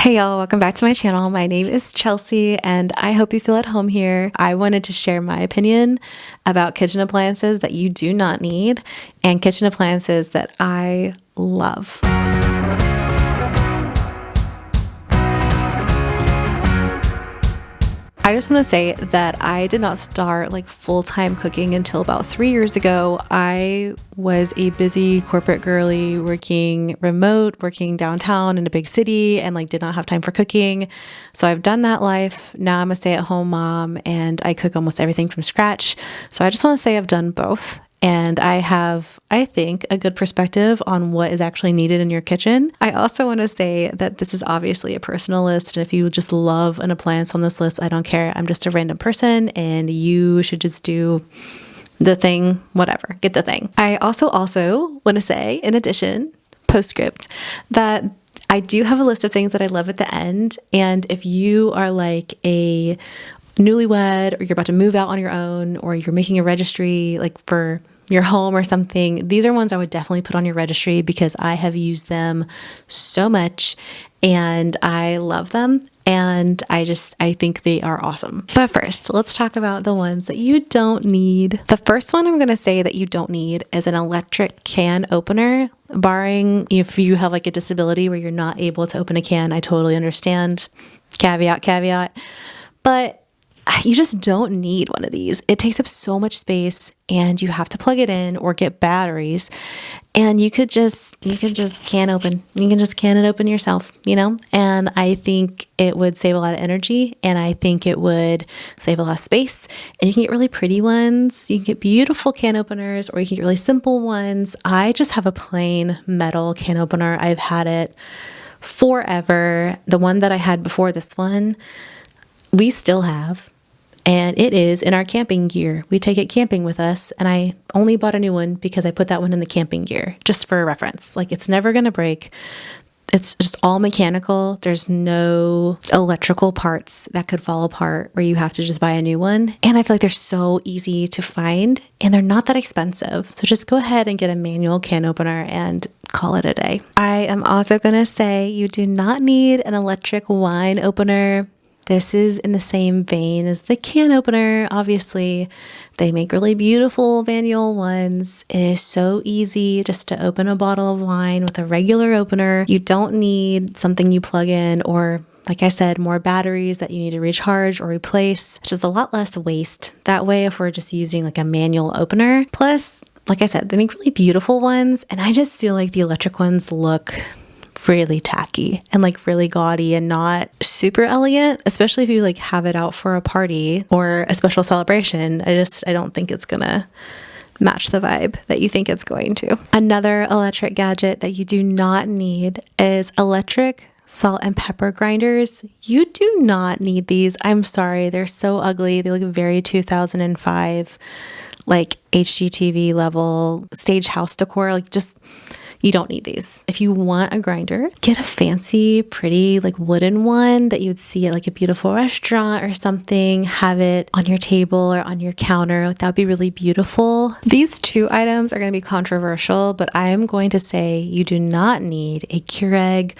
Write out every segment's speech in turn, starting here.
Hey y'all, welcome back to my channel. My name is Chelsea and I hope you feel at home here. I wanted to share my opinion about kitchen appliances that you do not need and kitchen appliances that I love. I just want to say that I did not start like full-time cooking until about 3 years ago. I was a busy corporate girly working remote, working downtown in a big city, and like did not have time for cooking. So I've done that life. Now I'm a stay-at-home mom and I cook almost everything from scratch. So I just want to say I've done both. And I have, I think, a good perspective on what is actually needed in your kitchen. I also want to say that this is obviously a personal list. And if you just love an appliance on this list, I don't care. I'm just a random person and you should just do the thing, whatever, get the thing. I also want to say, in addition, postscript, that I do have a list of things that I love at the end. And if you are like a newlywed or you're about to move out on your own or you're making a registry like for your home or something, these are ones I would definitely put on your registry because I have used them so much and I love them and I think they are awesome. But first, let's talk about the ones that you don't need. The first one I'm going to say that you don't need is an electric can opener, barring if you have like a disability where you're not able to open a can. I totally understand. Caveat. But you just don't need one of these. It takes up so much space and you have to plug it in or get batteries. And you can just can open. You can just can it open yourself, you know? And I think it would save a lot of energy and I think it would save a lot of space. And you can get really pretty ones. You can get beautiful can openers or you can get really simple ones. I just have a plain metal can opener. I've had it forever. The one that I had before this one, we still have. And it is in our camping gear. We take it camping with us, and I only bought a new one because I put that one in the camping gear, just for reference. Like, it's never gonna break. It's just all mechanical. There's no electrical parts that could fall apart where you have to just buy a new one. And I feel like they're so easy to find, and they're not that expensive. So just go ahead and get a manual can opener and call it a day. I am also gonna say you do not need an electric wine opener. This is in the same vein as the can opener. Obviously, they make really beautiful manual ones. It is so easy just to open a bottle of wine with a regular opener. You don't need something you plug in or, like I said, more batteries that you need to recharge or replace. It's just a lot less waste that way if we're just using like a manual opener. Plus, like I said, they make really beautiful ones, and I just feel like the electric ones look really tacky and like really gaudy and not super elegant, especially if you like have it out for a party or a special celebration. I don't think it's gonna match the vibe that you think it's going to. Another electric gadget that you do not need is electric salt and pepper grinders. You do not need these. I'm sorry, they're so ugly. They look very 2005 like HGTV level stage house decor. Like, just, you don't need these. If you want a grinder, get a fancy, pretty, like wooden one that you would see at like a beautiful restaurant or something. Have it on your table or on your counter. That would be really beautiful. These two items are going to be controversial, but I am going to say you do not need a Keurig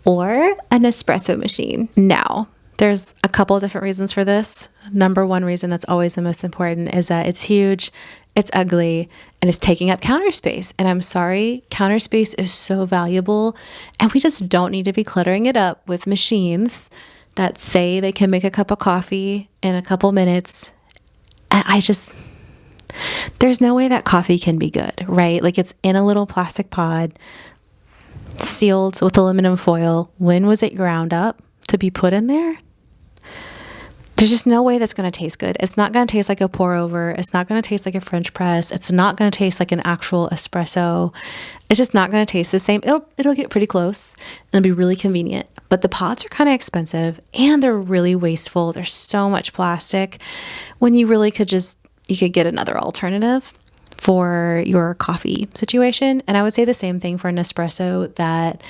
or an espresso machine. Now, there's a couple of different reasons for this. Number one reason that's always the most important is that it's huge, it's ugly, and it's taking up counter space. And I'm sorry, counter space is so valuable, and we just don't need to be cluttering it up with machines that say they can make a cup of coffee in a couple minutes. And there's no way that coffee can be good, right? Like, it's in a little plastic pod, sealed with aluminum foil. When was it ground up to be put in there? There's just no way that's going to taste good. It's not going to taste like a pour over. It's not going to taste like a French press. It's not going to taste like an actual espresso. It's just not going to taste the same. It'll get pretty close and it'll be really convenient. But the pods are kind of expensive and they're really wasteful. There's so much plastic when you really could get another alternative for your coffee situation. And I would say the same thing for an espresso, that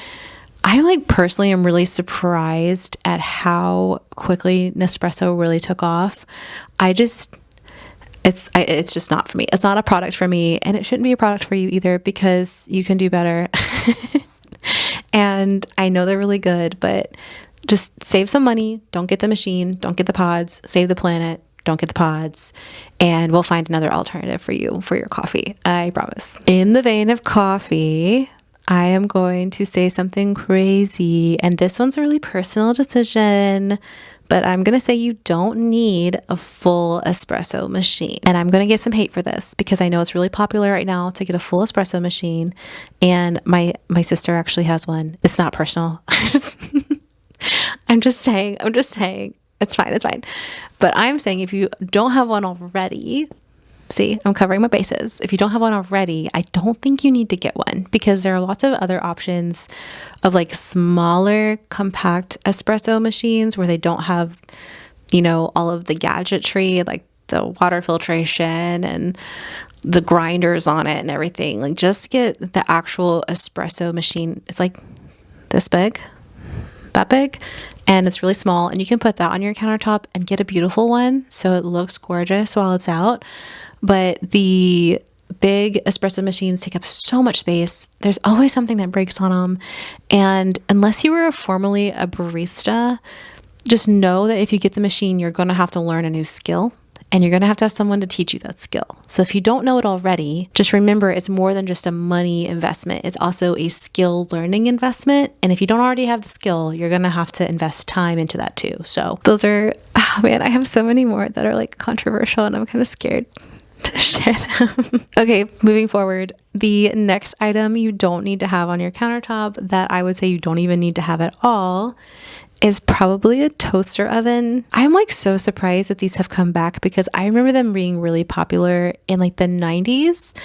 I like personally am really surprised at how quickly Nespresso really took off. It's just not for me. It's not a product for me, and it shouldn't be a product for you either because you can do better. And I know they're really good, but just save some money. Don't get the machine. Don't get the pods. Save the planet. Don't get the pods. And we'll find another alternative for you for your coffee. I promise. In the vein of coffee, I am going to say something crazy. And this one's a really personal decision. But I'm going to say you don't need a full espresso machine. And I'm going to get some hate for this because I know it's really popular right now to get a full espresso machine. And my sister actually has one. It's not personal. I'm just saying. It's fine. But I'm saying if you don't have one already, see, I'm covering my bases. If you don't have one already, I don't think you need to get one because there are lots of other options of like smaller, compact espresso machines where they don't have, all of the gadgetry, like the water filtration and the grinders on it and everything. Like just get the actual espresso machine. It's like this big, that big, and it's really small, and you can put that on your countertop and get a beautiful one so it looks gorgeous while it's out. But the big espresso machines take up so much space. There's always something that breaks on them. And unless you were formerly a barista, just know that if you get the machine, you're going to have to learn a new skill and you're going to have someone to teach you that skill. So if you don't know it already, just remember it's more than just a money investment. It's also a skill learning investment. And if you don't already have the skill, you're going to have to invest time into that too. So those are, oh man, I have so many more that are like controversial and I'm kind of scared to share them. Okay, moving forward, the next item you don't need to have on your countertop that I would say you don't even need to have at all is probably a toaster oven. I'm like so surprised that these have come back because I remember them being really popular in like the 90s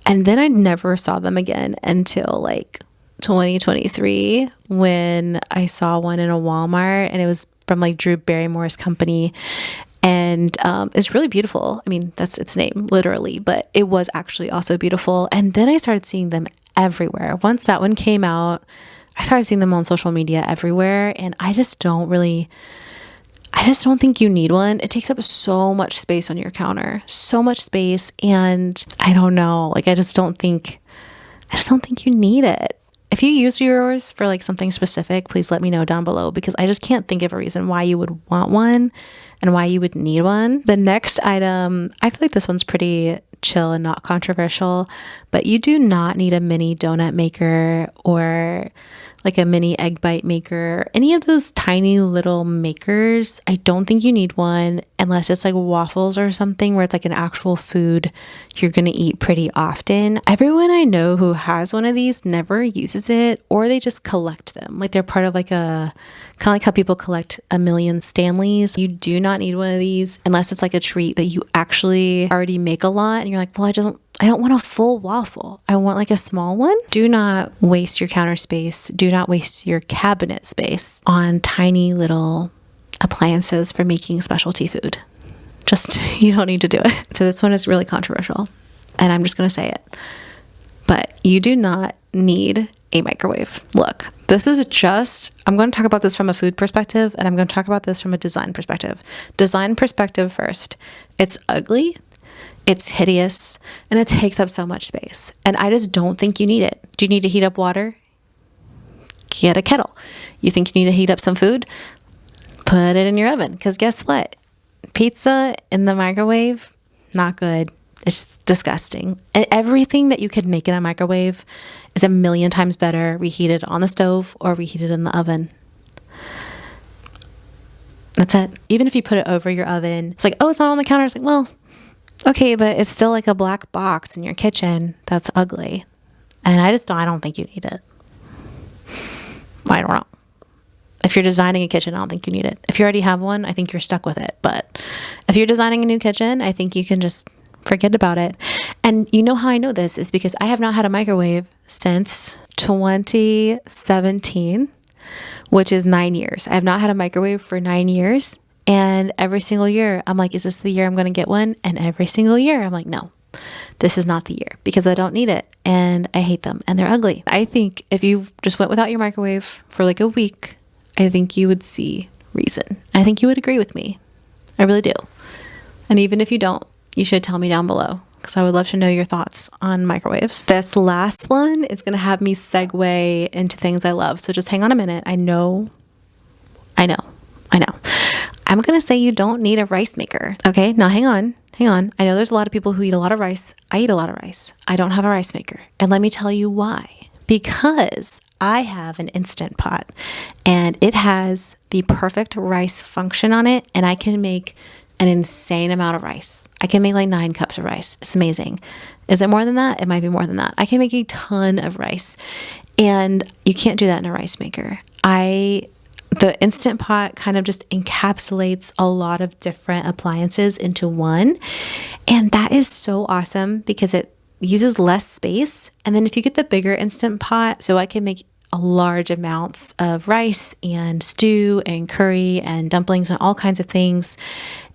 and then I never saw them again until like 2023 when I saw one in a Walmart and it was from like Drew Barrymore's company. And it's really beautiful. I mean, that's its name, literally, but it was actually also beautiful. And then I started seeing them everywhere. Once that one came out, I started seeing them on social media everywhere. And I just don't think you need one. It takes up so much space on your counter, so much space. And I don't know, like, I just don't think you need it. If you use yours for like something specific, please let me know down below because I just can't think of a reason why you would want one and why you would need one. The next item, I feel like this one's pretty chill and not controversial, but you do not need a mini donut maker or like a mini egg bite maker, any of those tiny little makers. I don't think you need one unless it's like waffles or something where it's like an actual food you're going to eat pretty often. Everyone I know who has one of these never uses it or they just collect them. Like they're part of like a, kind of like how people collect a million Stanleys. You do not need one of these unless it's like a treat that you actually already make a lot and you're like, well, I don't want a full waffle. I want like a small one. Do not waste your counter space. Do not waste your cabinet space on tiny little appliances for making specialty food. Just, you don't need to do it. So this one is really controversial and I'm just going to say it, but you do not need a microwave. Look, this is just, I'm going to talk about this from a food perspective and I'm going to talk about this from a design perspective. Design perspective first. It's ugly. It's hideous and it takes up so much space. And I just don't think you need it. Do you need to heat up water? Get a kettle. You think you need to heat up some food? Put it in your oven. Because guess what? Pizza in the microwave, not good. It's disgusting. And everything that you could make in a microwave is a million times better reheated on the stove or reheated in the oven. That's it. Even if you put it over your oven, it's like, oh, it's not on the counter. It's like, well, okay, but it's still like a black box in your kitchen that's ugly. And I don't think you need it. I don't know. If you're designing a kitchen, I don't think you need it. If you already have one, I think you're stuck with it. But if you're designing a new kitchen, I think you can just forget about it. And you know how I know this is because I have not had a microwave since 2017, which is 9 years. I have not had a microwave for 9 years. And every single year, I'm like, is this the year I'm going to get one? And every single year, I'm like, no, this is not the year because I don't need it. And I hate them and they're ugly. I think if you just went without your microwave for like a week, I think you would see reason. I think you would agree with me. I really do. And even if you don't, you should tell me down below because I would love to know your thoughts on microwaves. This last one is going to have me segue into things I love. So just hang on a minute. I know I know. I'm going to say you don't need a rice maker. Okay, now hang on. I know there's a lot of people who eat a lot of rice. I eat a lot of rice. I don't have a rice maker. And let me tell you why. Because I have an Instant Pot and it has the perfect rice function on it, and I can make an insane amount of rice. I can make like 9 cups of rice. It's amazing. Is it more than that? It might be more than that. I can make a ton of rice, and you can't do that in a rice maker. The Instant Pot kind of just encapsulates a lot of different appliances into one. And that is so awesome because it uses less space. And then if you get the bigger Instant Pot, so I can make a large amounts of rice and stew and curry and dumplings and all kinds of things.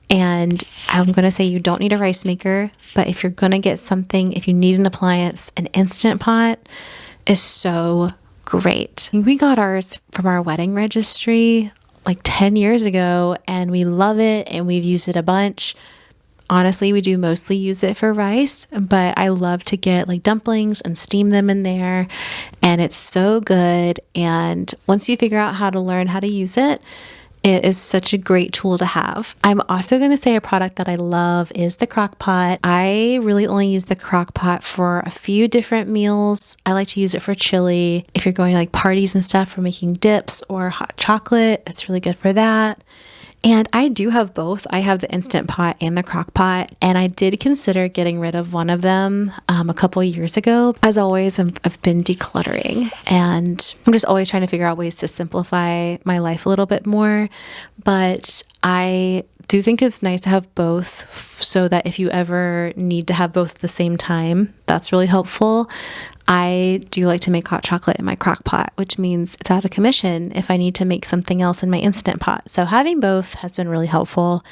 And I'm going to say you don't need a rice maker, but if you're going to get something, if you need an appliance, an Instant Pot is so great. We got ours from our wedding registry like 10 years ago, and we love it and we've used it a bunch. Honestly, we do mostly use it for rice, but I love to get like dumplings and steam them in there, and it's so good. And once you figure out how to learn how to use it, it is such a great tool to have. I'm also going to say a product that I love is the crock pot. I really only use the crock pot for a few different meals. I like to use it for chili. If you're going to like parties and stuff for making dips or hot chocolate, it's really good for that. And I do have both. I have the Instant Pot and the crock pot, and I did consider getting rid of one of them a couple years ago. As always, I've been decluttering, and I'm just always trying to figure out ways to simplify my life a little bit more. But I do think it's nice to have both so that if you ever need to have both at the same time, that's really helpful. I do like to make hot chocolate in my crock pot, which means it's out of commission if I need to make something else in my Instant Pot. So having both has been really helpful.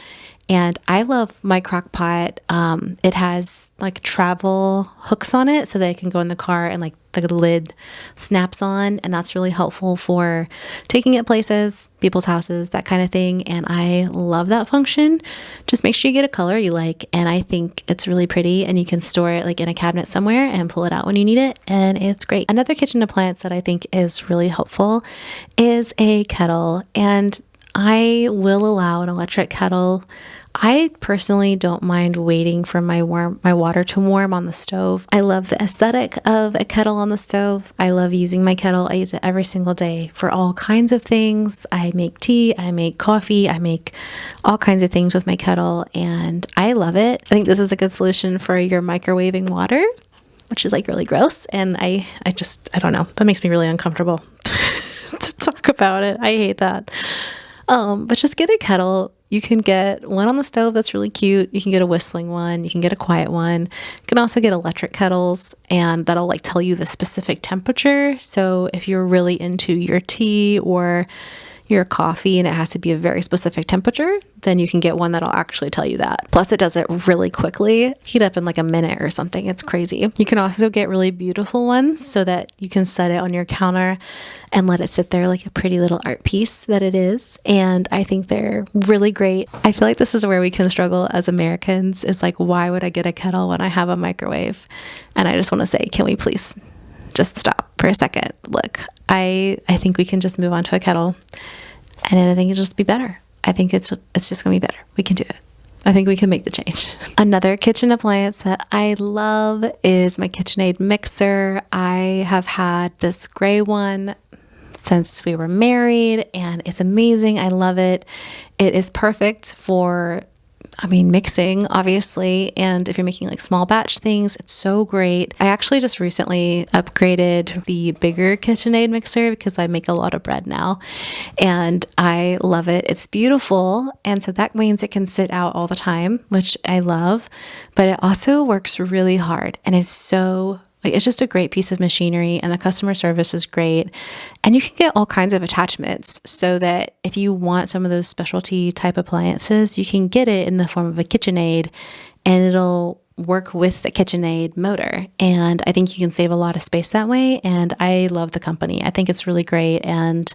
And I love my crock pot. It has like travel hooks on it so that it can go in the car and like the lid snaps on. And that's really helpful for taking it places, people's houses, that kind of thing. And I love that function. Just make sure you get a color you like. And I think it's really pretty, and you can store it like in a cabinet somewhere and pull it out when you need it. And it's great. Another kitchen appliance that I think is really helpful is a kettle. And I will allow an electric kettle. I personally don't mind waiting for my water to warm on the stove. I love the aesthetic of a kettle on the stove. I love using my kettle. I use it every single day for all kinds of things. I make tea, I make coffee, I make all kinds of things with my kettle, and I love it. I think this is a good solution for your microwaving water, which is like really gross. And I don't know. That makes me really uncomfortable to talk about it. I hate that. But just get a kettle. You can get one on the stove that's really cute. You can get a whistling one. You can get a quiet one. You can also get electric kettles, and that'll like tell you the specific temperature. So if you're really into your tea or your coffee and it has to be a very specific temperature, then you can get one that'll actually tell you that. Plus it does it really quickly. Heat up in like a minute or something. It's crazy. You can also get really beautiful ones so that you can set it on your counter and let it sit there like a pretty little art piece that it is. And I think they're really great. I feel like this is where we can struggle as Americans, is like, why would I get a kettle when I have a microwave? And I just want to say, can we please just stop for a second? Look, I think we can just move on to a kettle, and I think it'll just be better. I think it's just gonna be better. We can do it. I think we can make the change. Another kitchen appliance that I love is my KitchenAid mixer. I have had this gray one since we were married, and it's amazing. I love it. It is perfect for mixing, obviously. And if you're making like small batch things, it's so great. I actually just recently upgraded the bigger KitchenAid mixer because I make a lot of bread now, and I love it. It's beautiful. And so that means it can sit out all the time, which I love, but it also works really hard and is so it's just a great piece of machinery, and the customer service is great. And you can get all kinds of attachments so that if you want some of those specialty type appliances, you can get it in the form of a KitchenAid, and it'll work with the KitchenAid motor. And I think you can save a lot of space that way. And I love the company. I think it's really great. And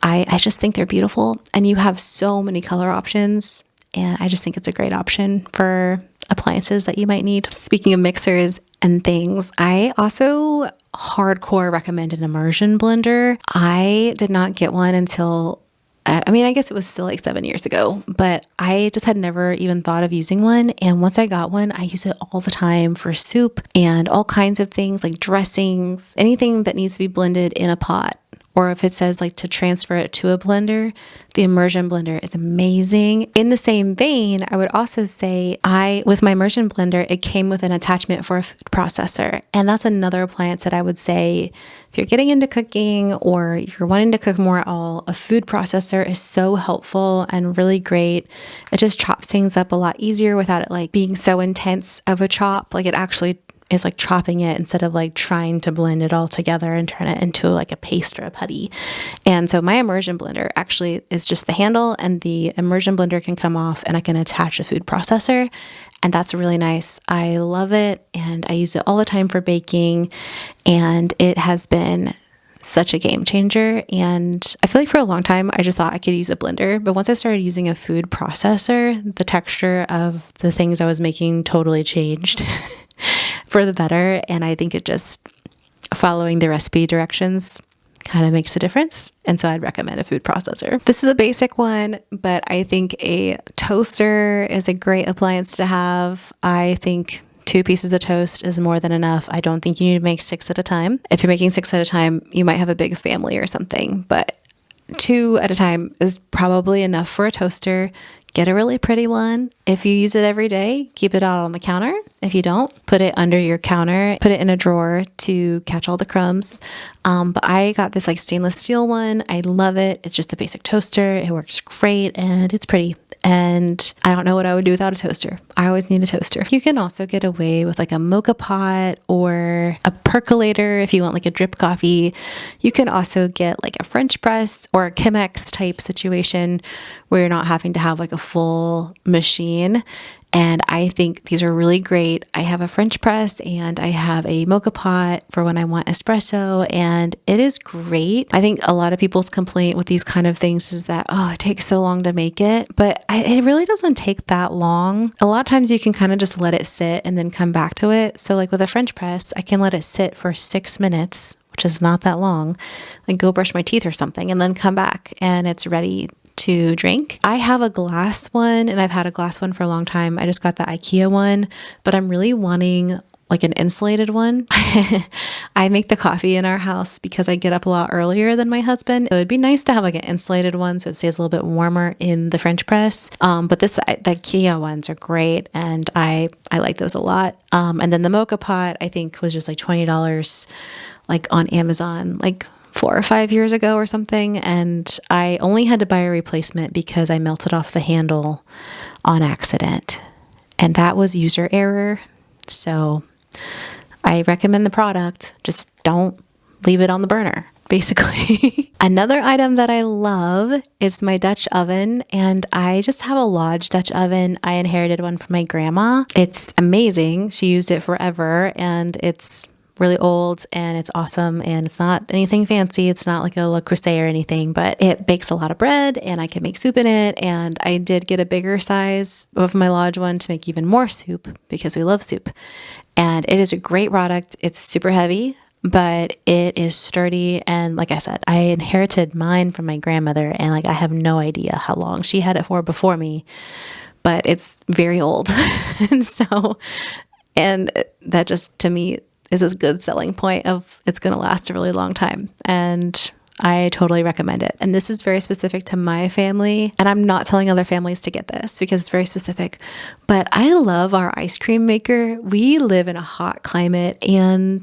I just think they're beautiful. And you have so many color options. And I just think it's a great option for appliances that you might need. Speaking of mixers and things, I also hardcore recommend an immersion blender. I did not get one until I mean, I guess it was still like 7 years ago, but I just had never even thought of using one. And once I got one, I use it all the time for soup and all kinds of things like dressings, anything that needs to be blended in a pot. Or if it says like to transfer it to a blender, the immersion blender is amazing. In the same vein, I would also say with my immersion blender, it came with an attachment for a food processor. And that's another appliance that I would say, if you're getting into cooking or you're wanting to cook more at all, a food processor is so helpful and really great. It just chops things up a lot easier without it like being so intense of a chop. Like it actually is like chopping it instead of like trying to blend it all together and turn it into like a paste or a putty. And so my immersion blender actually is just the handle, and the immersion blender can come off and I can attach a food processor. And that's really nice. I love it. And I use it all the time for baking. And it has been such a game changer. And I feel like for a long time, I just thought I could use a blender. But once I started using a food processor, the texture of the things I was making totally changed for the better. And I think it just following the recipe directions kind of makes a difference. And so I'd recommend a food processor. This is a basic one, but I think a toaster is a great appliance to have. I think 2 pieces of toast is more than enough. I don't think you need to make 6 at a time. If you're making 6 at a time, you might have a big family or something, but 2 at a time is probably enough for a toaster. Get a really pretty one. If you use it every day, keep it out on the counter. If you don't, put it under your counter, put it in a drawer to catch all the crumbs. But I got this like stainless steel one. I love it. It's just a basic toaster. It works great and it's pretty. And I don't know what I would do without a toaster. I always need a toaster. You can also get away with like a mocha pot or a percolator if you want like a drip coffee. You can also get like a French press or a Chemex type situation where you're not having to have like a full machine. And I think these are really great. I have a French press and I have a mocha pot for when I want espresso, and it is great. I think a lot of people's complaint with these kind of things is that, oh, it takes so long to make it, but it really doesn't take that long. A lot of times you can kind of just let it sit and then come back to it. So like with a French press, I can let it sit for 6 minutes, which is not that long, like go brush my teeth or something, and then come back and it's ready to drink. I have a glass one and I've had a glass one for a long time. I just got the IKEA one, but I'm really wanting like an insulated one. I make the coffee in our house because I get up a lot earlier than my husband. It would be nice to have like an insulated one so it stays a little bit warmer in the French press. But the IKEA ones are great and I like those a lot. And then the mocha pot I think was just like $20 like on Amazon, like 4 or 5 years ago or something, and I only had to buy a replacement because I melted off the handle on accident, and that was user error. So I recommend the product, just don't leave it on the burner, basically. Another item that I love is my Dutch oven, and I just have a Lodge Dutch oven. I inherited one from my grandma. It's amazing. She used it forever, and it's really old and it's awesome, and it's not anything fancy. It's not like a Le Creuset or anything, but it bakes a lot of bread and I can make soup in it. And I did get a bigger size of my Lodge one to make even more soup because we love soup. And it is a great product. It's super heavy, but it is sturdy. And like I said, I inherited mine from my grandmother, and like I have no idea how long she had it for before me, but it's very old. And that just to me is a good selling point of it's going to last a really long time. And I totally recommend it. And this is very specific to my family. And I'm not telling other families to get this because it's very specific. But I love our ice cream maker. We live in a hot climate. And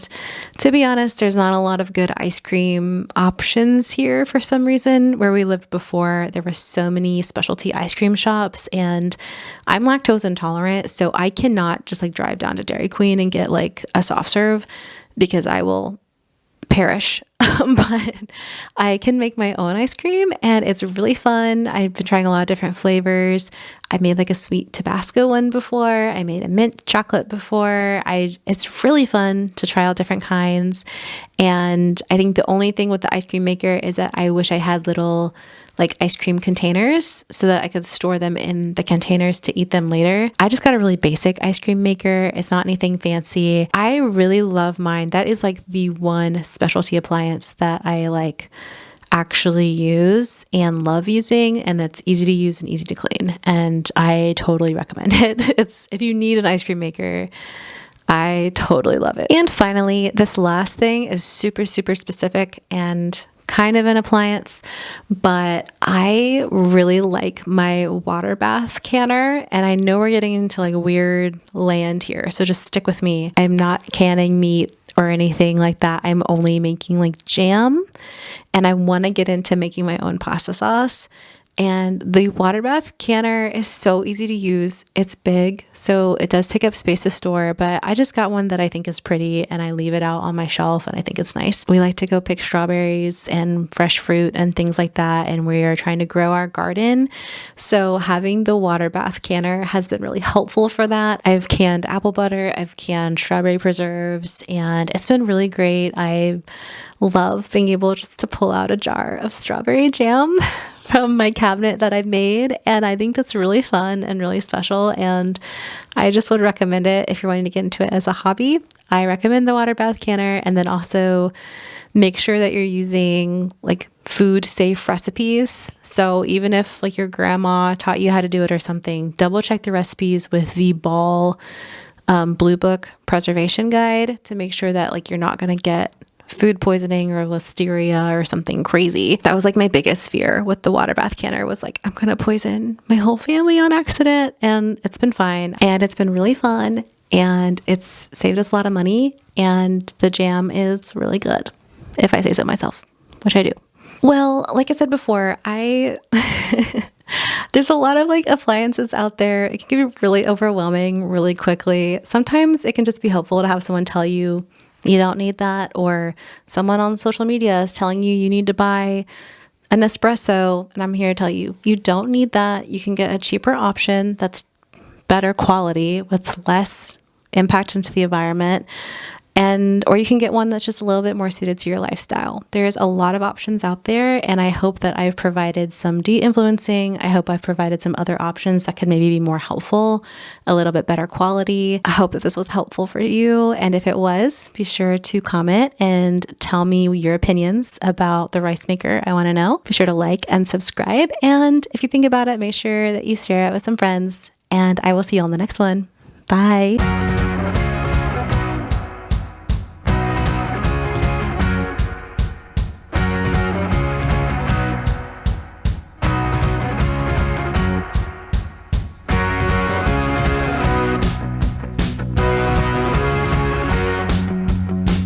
to be honest, there's not a lot of good ice cream options here for some reason. Where we lived before, there were so many specialty ice cream shops. And I'm lactose intolerant. So I cannot just like drive down to Dairy Queen and get like a soft serve because I will perish. But I can make my own ice cream and it's really fun. I've been trying a lot of different flavors. I made like a sweet Tabasco one before. I made a mint chocolate before. It's really fun to try out different kinds. And I think the only thing with the ice cream maker is that I wish I had little like ice cream containers so that I could store them in the containers to eat them later. I just got a really basic ice cream maker. It's not anything fancy. I really love mine. That is like the one specialty appliance that I like actually use and love using, and that's easy to use and easy to clean. And I totally recommend it. It's, if you need an ice cream maker, I totally love it. And finally, this last thing is super, super specific and kind of an appliance, but I really like my water bath canner. And I know we're getting into like weird land here, so just stick with me. I'm not canning meat or anything like that. I'm only making like jam, and I want to get into making my own pasta sauce. And the water bath canner is so easy to use. It's big, so it does take up space to store, but I just got one that I think is pretty, and I leave it out on my shelf, and I think it's nice. We like to go pick strawberries and fresh fruit and things like that, and we are trying to grow our garden. So having the water bath canner has been really helpful for that. I've canned apple butter, I've canned strawberry preserves, and it's been really great. I love being able just to pull out a jar of strawberry jam from my cabinet that I've made, and I think that's really fun and really special, and I just would recommend it if you're wanting to get into it as a hobby. I recommend the water bath canner, and then also make sure that you're using like food safe recipes. So even if like your grandma taught you how to do it or something, double check the recipes with the Ball Blue Book preservation guide to make sure that like you're not going to get food poisoning or listeria or something crazy. That was like my biggest fear with the water bath canner, was like, I'm gonna poison my whole family on accident. And it's been fine, and it's been really fun, and it's saved us a lot of money, and the jam is really good, if I say so myself, which I do. Well, like I said before, there's a lot of like appliances out there. It can be really overwhelming really quickly. Sometimes it can just be helpful to have someone tell you you don't need that, or someone on social media is telling you need to buy an espresso, and I'm here to tell you you don't need that. You can get a cheaper option that's better quality with less impact into the environment, or you can get one that's just a little bit more suited to your lifestyle. There's a lot of options out there, and I hope that I've provided some de-influencing. I hope I've provided some other options that could maybe be more helpful, a little bit better quality. I hope that this was helpful for you, and if it was, be sure to comment and tell me your opinions about the rice maker. I want to know. Be sure to like and subscribe, and if you think about it, make sure that you share it with some friends, and I will see you on the next one. Bye.